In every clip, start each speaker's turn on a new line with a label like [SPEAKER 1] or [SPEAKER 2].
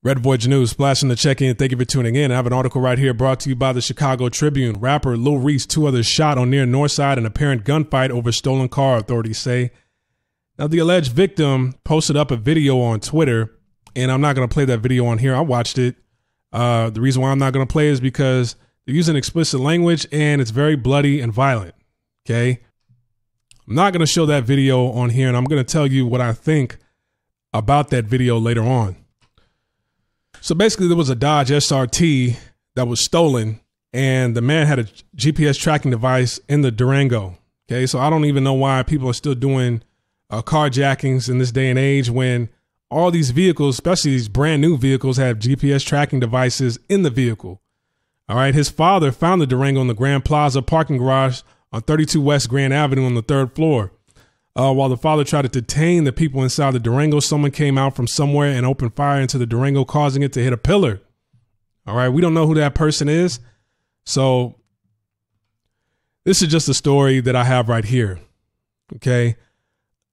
[SPEAKER 1] Red Voyage News, splashing the check-in. Thank you for tuning in. I have an article right here brought to you by the Chicago Tribune. Rapper Lil Reese, 2 others shot on near North Side in apparent gunfight over stolen car, authorities say. Now, the alleged victim posted up a video on Twitter, and I'm not going to play that video on here. I watched it. The reason why I'm not going to play is because they're using explicit language, and it's very bloody and violent, okay? I'm not going to show that video on here, and I'm going to tell you what I think about that video later on. So basically, there was a Dodge SRT that was stolen, and the man had a GPS tracking device in the Durango. Okay, so I don't even know why people are still doing carjackings in this day and age when all these vehicles, especially these brand new vehicles, have GPS tracking devices in the vehicle. All right, his father found the Durango in the Grand Plaza parking garage on 32 West Grand Avenue on the 3rd floor. While the father tried to detain the people inside the Durango, someone came out from somewhere and opened fire into the Durango, causing it to hit a pillar. All right, we don't know who that person is. So this is just a story that I have right here. Okay.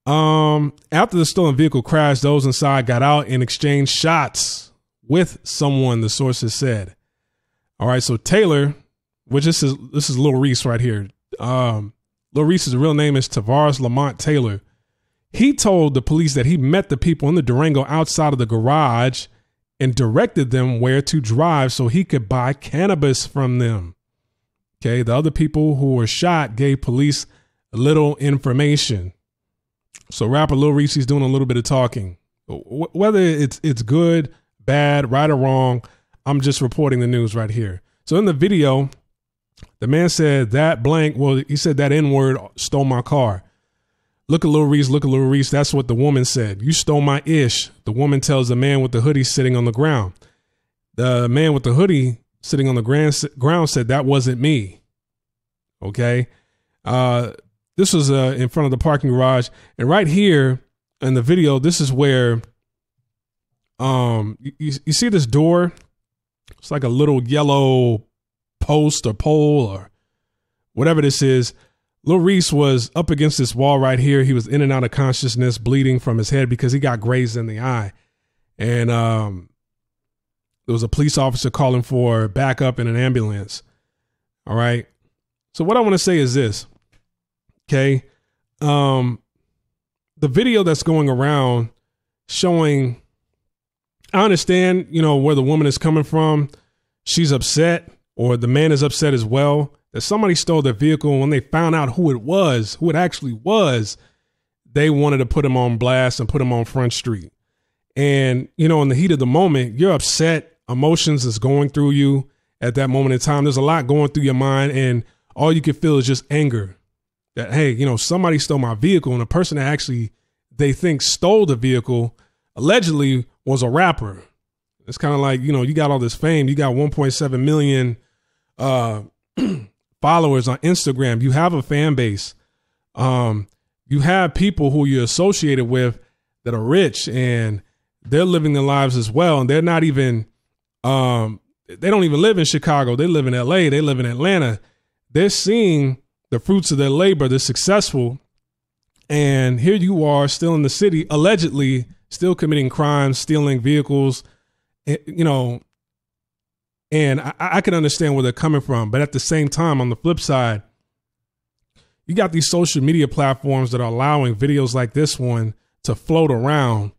[SPEAKER 1] After the stolen vehicle crashed, those inside got out and exchanged shots with someone, the sources said. All right, so Taylor, which this is Lil Reese right here. Lil Reese's real name is Tavares Lamont Taylor. He told the police that he met the people in the Durango outside of the garage and directed them where to drive so he could buy cannabis from them. Okay, the other people who were shot gave police little information. So rapper Lil Reese is doing a little bit of talking. Whether it's good, bad, right or wrong, I'm just reporting the news right here. So in the video, the man said that blank, well, he said that N-word stole my car. Look at Lil Reese, look at Lil Reese. That's what the woman said. You stole my ish. The woman tells the man with the hoodie sitting on the ground. The man with the hoodie sitting on the ground said that wasn't me. Okay. This was in front of the parking garage. And right here in the video, this is where you see this door. It's like a little yellow post or pole or whatever this is. Lil Reese was up against this wall right here. He was in and out of consciousness, bleeding from his head because he got grazed in the eye. And there was a police officer calling for backup in an ambulance. All right. So what I want to say is this. Okay. The video that's going around showing, I understand, where the woman is coming from. She's upset, or the man is upset as well, that somebody stole their vehicle. And when they found out who it actually was, they wanted to put him on blast and put him on Front Street. And, in the heat of the moment, you're upset. Emotions is going through you at that moment in time. There's a lot going through your mind, and all you can feel is just anger that, hey, somebody stole my vehicle. And the person that actually they think stole the vehicle allegedly was a rapper. It's kind of like, you got all this fame. You got 1.7 million followers on Instagram. You have a fan base. You have people who you're associated with that are rich and they're living their lives as well. And they're not even, they don't even live in Chicago. They live in LA. They live in Atlanta. They're seeing the fruits of their labor. They're successful. And here you are still in the city, allegedly still committing crimes, stealing vehicles, and I can understand where they're coming from. But at the same time, on the flip side, you got these social media platforms that are allowing videos like this one to float around,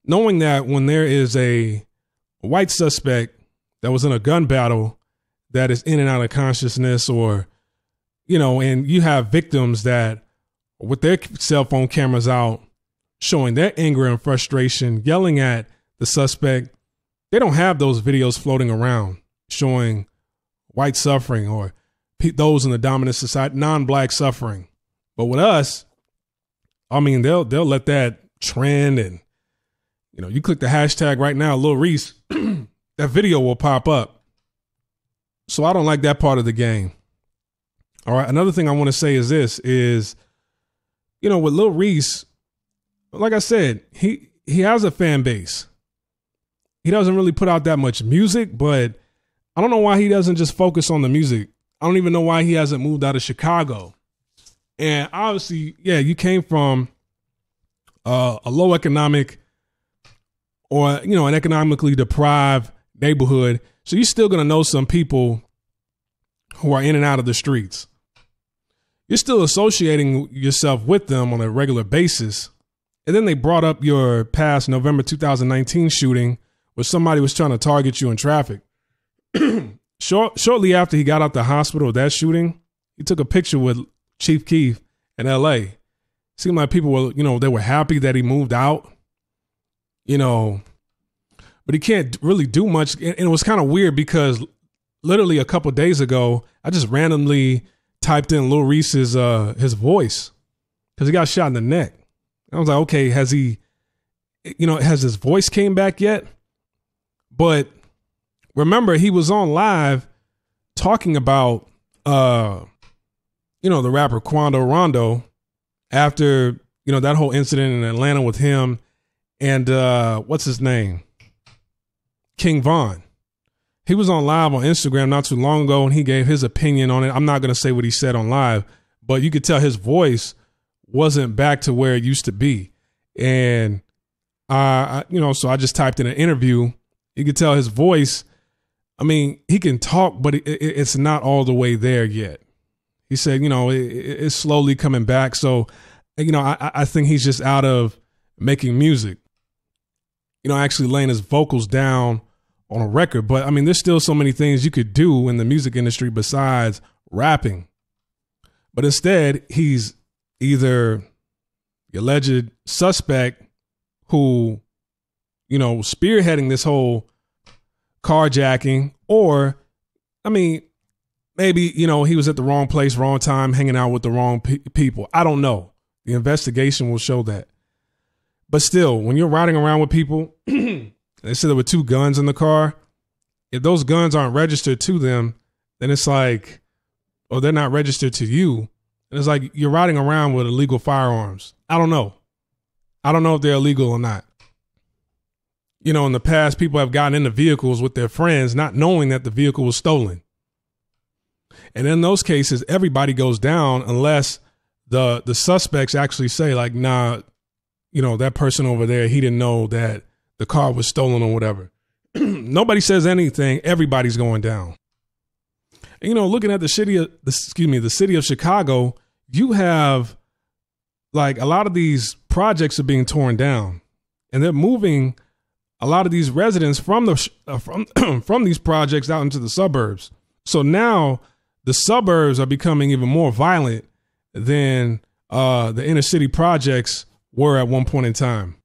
[SPEAKER 1] knowing that when there is a white suspect that was in a gun battle that is in and out of consciousness, or, and you have victims that with their cell phone cameras out showing their anger and frustration, yelling at the suspect, they don't have those videos floating around showing white suffering or those in the dominant society, non-black suffering. But with us, I mean, they'll let that trend, and you click the hashtag right now, Lil Reese, that video will pop up. So I don't like that part of the game. All right. Another thing I want to say is this is, with Lil Reese, like I said, he has a fan base. He doesn't really put out that much music, but I don't know why he doesn't just focus on the music. I don't even know why he hasn't moved out of Chicago. And obviously, yeah, you came from a low economic or, you know, an economically deprived neighborhood. So you're still going to know some people who are in and out of the streets. You're still associating yourself with them on a regular basis. And then they brought up your past November 2019 shooting where somebody was trying to target you in traffic. Shortly after he got out the hospital with that shooting, he took a picture with Chief Keef in LA. Seemed like people were, you know, they were happy that he moved out, you know, but he can't really do much. And it was kind of weird because literally a couple days ago, I just randomly typed in Lil Reese's his voice because he got shot in the neck. I was like, okay, has he, you know, has his voice came back yet? But remember, he was on live talking about, you know, the rapper Quando Rondo after, you know, that whole incident in Atlanta with him and what's his name? King Von. He was on live on Instagram not too long ago and he gave his opinion on it. I'm not going to say what he said on live, but you could tell his voice wasn't back to where it used to be. And, you know, so I just typed in an interview. You could tell his voice, I mean, he can talk, but it's not all the way there yet. He said, you know, it's slowly coming back. So, you know, I think he's just out of making music, you know, actually laying his vocals down on a record. But I mean, there's still so many things you could do in the music industry besides rapping. But instead, he's either the alleged suspect who, you know, spearheading this whole carjacking, or, I mean, maybe, you know, he was at the wrong place, wrong time, hanging out with the wrong people. I don't know. The investigation will show that. But still, when you're riding around with people, they said there were 2 guns in the car. If those guns aren't registered to them, then it's like, or they're not registered to you. And it's like you're riding around with illegal firearms. I don't know. I don't know if they're illegal or not. You know, in the past, people have gotten into vehicles with their friends, not knowing that the vehicle was stolen. And in those cases, everybody goes down unless the suspects actually say like, nah, you know, that person over there, he didn't know that the car was stolen or whatever. Nobody says anything. Everybody's going down. And, you know, looking at the city of Chicago, you have like a lot of these projects are being torn down and they're moving a lot of these residents from from these projects out into the suburbs. So now the suburbs are becoming even more violent than the inner city projects were at one point in time.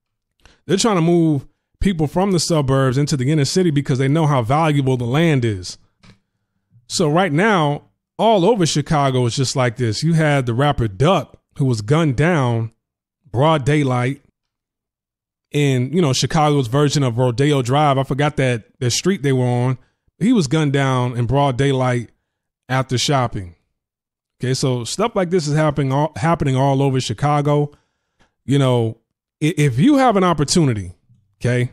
[SPEAKER 1] They're trying to move people from the suburbs into the inner city because they know how valuable the land is. So right now, all over Chicago is just like this. You had the rapper Duck, who was gunned down broad daylight in, you know, Chicago's version of Rodeo Drive. I forgot that the street they were on. He was gunned down in broad daylight after shopping. Okay, so stuff like this is happening all over Chicago. You know, if you have an opportunity, okay,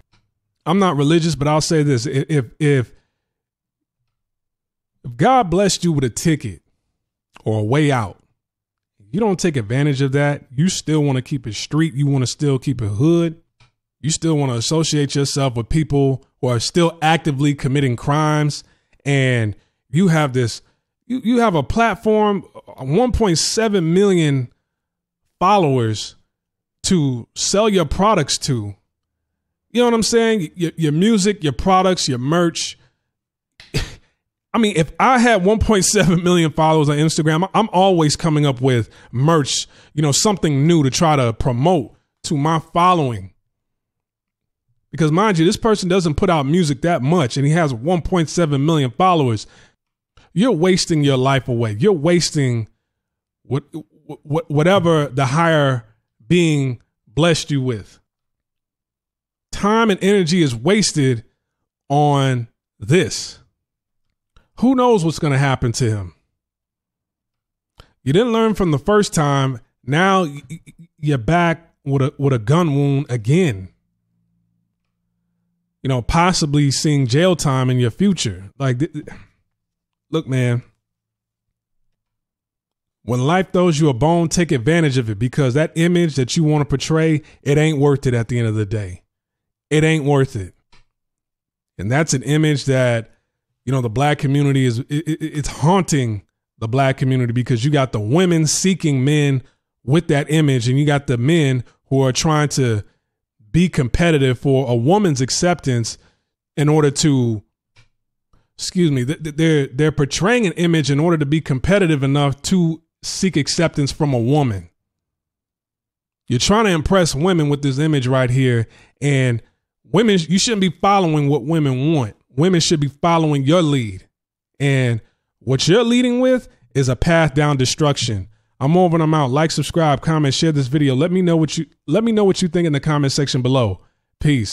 [SPEAKER 1] I'm not religious, but I'll say this: if God blessed you with a ticket or a way out, you don't take advantage of that. You still want to keep it street. You want to still keep it hood. You still want to associate yourself with people who are still actively committing crimes. And you have this, you have a platform, 1.7 million followers to sell your products to. You know what I'm saying? Your music, your products, your merch. I mean, if I had 1.7 million followers on Instagram, I'm always coming up with merch, you know, something new to try to promote to my following. Because mind you, this person doesn't put out music that much and he has 1.7 million followers. You're wasting your life away. You're wasting whatever the higher being blessed you with. Time and energy is wasted on this. Who knows what's going to happen to him? You didn't learn from the first time. Now you're back with a gun wound again. You know, possibly seeing jail time in your future. Like, look, man, when life throws you a bone, take advantage of it, because that image that you want to portray, it ain't worth it at the end of the day. it ain't worth it. And that's an image that, you know, the black community it's haunting the black community, because you got the women seeking men with that image, and you got the men who are trying to be competitive for a woman's acceptance in order to, they're portraying an image in order to be competitive enough to seek acceptance from a woman. You're trying to impress women with this image right here, and women, you shouldn't be following what women want. Women should be following your lead. And what you're leading with is a path down destruction. I'm over and I'm out. Like, subscribe, comment, share this video. Let me know what you think in the comment section below. Peace.